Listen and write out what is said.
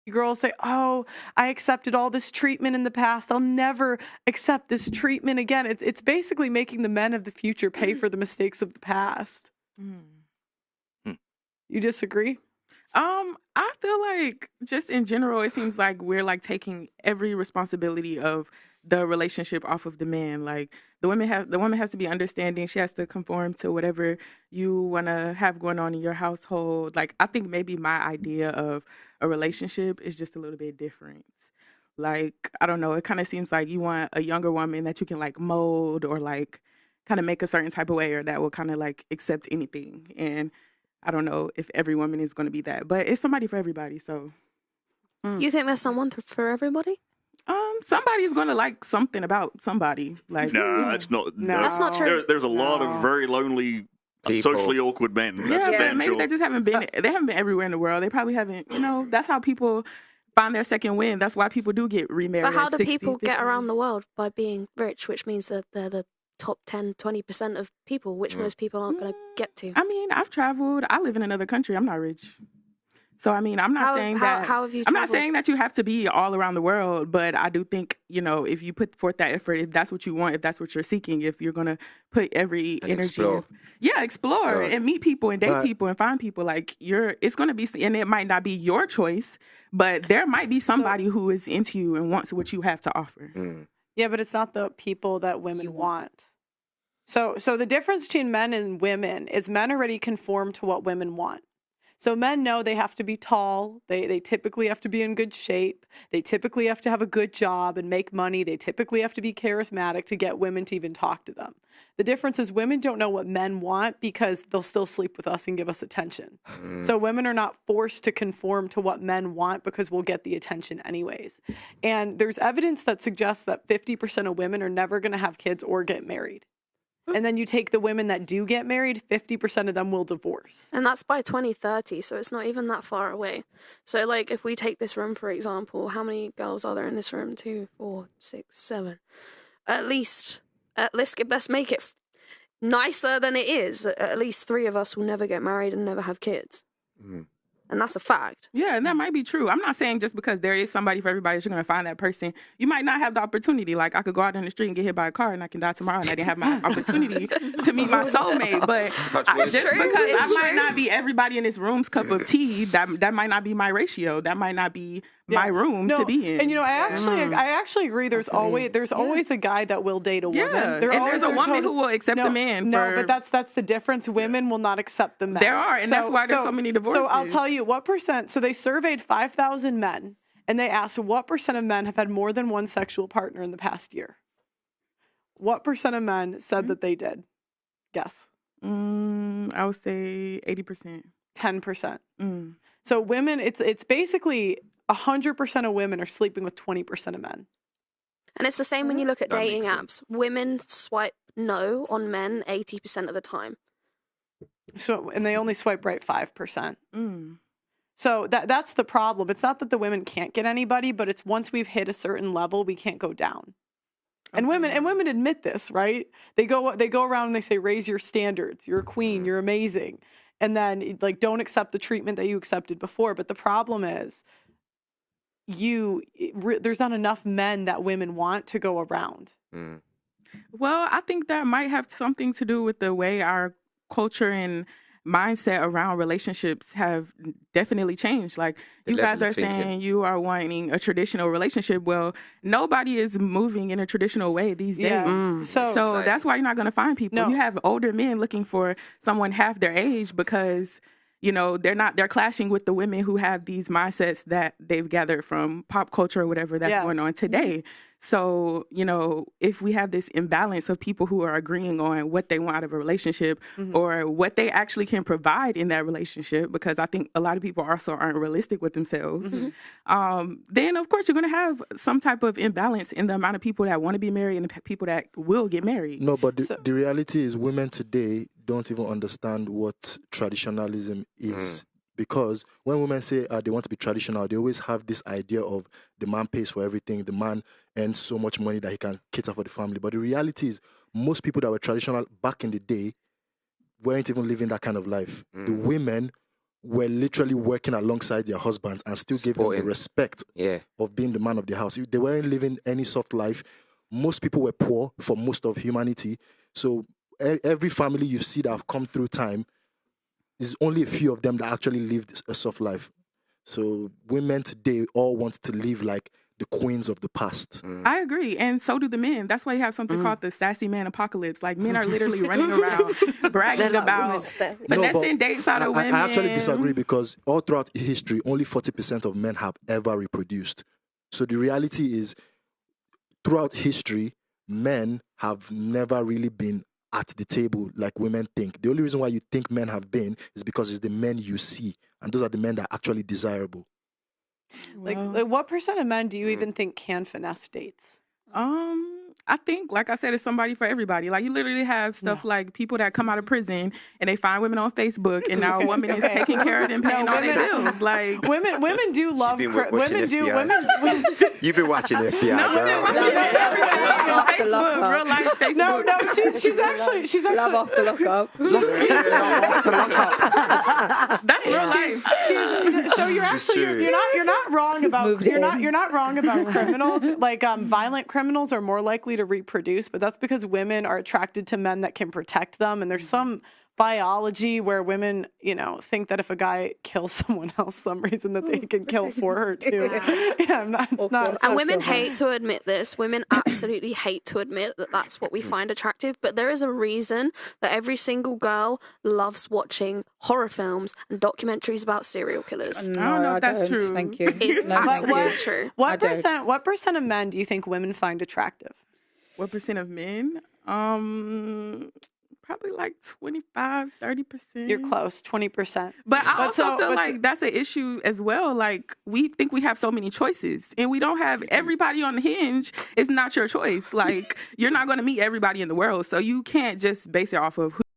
Girls say, "Oh, I accepted all this treatment in the past. I'll never accept this treatment again." It's basically making the men of the future pay for the mistakes of the past. Mm. Hmm. You disagree? I feel like just in general, it seems like we're like taking every responsibility of the relationship off of the man. Like the woman has to be understanding. She has to conform to whatever you want to have going on in your household. Like I think maybe my idea of a relationship is just a little bit different. Like I don't know, it kind of seems like you want a younger woman that you can like mold or like kind of make a certain type of way or that will kind of like accept anything. And I don't know if every woman is going to be that, but it's somebody for everybody. So, You think there's someone for everybody? somebody's going to like something about somebody. Like, No, that's not. No. That's not true. There's a lot No. of very lonely, People. socially awkward men. That's yeah, damn maybe sure. they just haven't been. They haven't been everywhere in the world. They probably haven't. You know, that's how people find their second wind. That's why people do get remarried. But how at do 60, people get 50. around the world? By being rich, which means that they're the top 10, 20% of people, which most people aren't going to get to. I mean, I've traveled. I live in another country. I'm not rich. So I mean, I'm not saying that. How have you I'm not traveled? saying that you have to be all around the world, but I do think, you know, if you put forth that effort, if that's what you want, if that's what you're seeking, if you're gonna put every And energy, explore. explore and meet people and date But- people and find people, like it's gonna be, and it might not be your choice, but there might be somebody who is into you and wants what you have to offer. Mm. Yeah, but it's not the people that women want. So the difference between men and women is men already conform to what women want. So men know they have to be tall. They typically have to be in good shape. They typically have to have a good job and make money. They typically have to be charismatic to get women to even talk to them. The difference is women don't know what men want because they'll still sleep with us and give us attention. So women are not forced to conform to what men want because we'll get the attention anyways. And there's evidence that suggests that 50% of women are never going to have kids or get married. And then you take the women that do get married, 50% of them will divorce. And that's by 2030, so it's not even that far away. So, like, if we take this room, for example, how many girls are there in this room? 2, 4, 6, 7. Let's make it nicer than it is. At least 3 of us will never get married and never have kids. Mm. And that's a fact. Yeah, and that might be true. I'm not saying just because there is somebody for everybody that you're going to find that person. You might not have the opportunity. Like, I could go out in the street and get hit by a car and I can die tomorrow and I didn't have my opportunity to meet my soulmate. But It's just true, because it's I might true. not be everybody in this room's cup of tea, that might not be my ratio. That might not be my room to be in. And I actually agree. There's always a guy that will date a woman. Yeah, and there's a woman who will accept a man. But that's the difference. Women will not accept the man. There are, and that's why there's so many divorces. So I'll tell you what percent. So they surveyed 5,000 men, and they asked what percent of men have had more than one sexual partner in the past year. What percent of men said that they did? Guess. I would say 80%. 10%. Mm. So women, it's basically 100% of women are sleeping with 20% of men. And it's the same when you look at That dating makes apps. Women swipe no on men 80% of the time. So and they only swipe right 5%. Mm. So that's the problem. It's not that the women can't get anybody, but it's once we've hit a certain level, we can't go down. And women admit this, right? They go around and they say, raise your standards. You're a queen. You're amazing. And then like don't accept the treatment that you accepted before. But the problem is, there's not enough men that women want to go around. Mm. Well, I think that might have something to do with the way our culture and mindset around relationships have definitely changed. Like The you guys level are of thinking. saying you are wanting a traditional relationship. Well, nobody is moving in a traditional way these days. Yeah. So that's why you're not going to find people. No. You have older men looking for someone half their age because, they're clashing with the women who have these mindsets that they've gathered from pop culture or whatever that's going on today. So, if we have this imbalance of people who are agreeing on what they want out of a relationship or what they actually can provide in that relationship, because I think a lot of people also aren't realistic with themselves, then of course you're going to have some type of imbalance in the amount of people that want to be married and the people that will get married. No, but the reality is women today don't even understand what traditionalism is. Because when women say they want to be traditional, they always have this idea of the man pays for everything, the man earns so much money that he can cater for the family. But the reality is most people that were traditional back in the day weren't even living that kind of life. The women were literally working alongside their husbands and still gave them the Supporting. respect of being the man of the house. They weren't living any soft life. Most people were poor for most of humanity. So every family you see that have come through time, is only a few of them that actually lived a soft life. So women today all want to live like the queens of the past. I agree, and so do the men. That's why you have something called the sassy man apocalypse. Like, men are literally running around bragging about finessing dates out of women. I actually disagree, because all throughout history, only 40% of men have ever reproduced. So the reality is, throughout history, men have never really been at the table like women think. The only reason why you think men have been is because it's the men you see, and those are the men that are actually desirable. Like what percent of men do you even think can finesse dates? I think, like I said, it's somebody for everybody. Like, you literally have stuff like people that come out of prison and they find women on Facebook, and now a woman is taking care of them, paying all their bills. Like, women do love women do women. You've been watching FBI, no, girl. everybody on Facebook, real life Facebook. No, she's actually Love off the lookup. That's real life. So you're not wrong about you're not wrong about criminals. Like, violent criminals are more likely to reproduce, but that's because women are attracted to men that can protect them, and there's some biology where women, think that if a guy kills someone else, some reason that they can kill for her too. It's not. And women hate to admit this. Women absolutely hate to admit that that's what we find attractive. But there is a reason that every single girl loves watching horror films and documentaries about serial killers. I don't know if that's true. Thank you. It's absolutely true. What percent of men do you think women find attractive? What percent of men? Probably like 25, 30%. You're close, 20%. But I also feel like that's an issue as well. Like, we think we have so many choices, and we don't have everybody on the Hinge. It's not your choice. Like, you're not going to meet everybody in the world, so you can't just base it off of who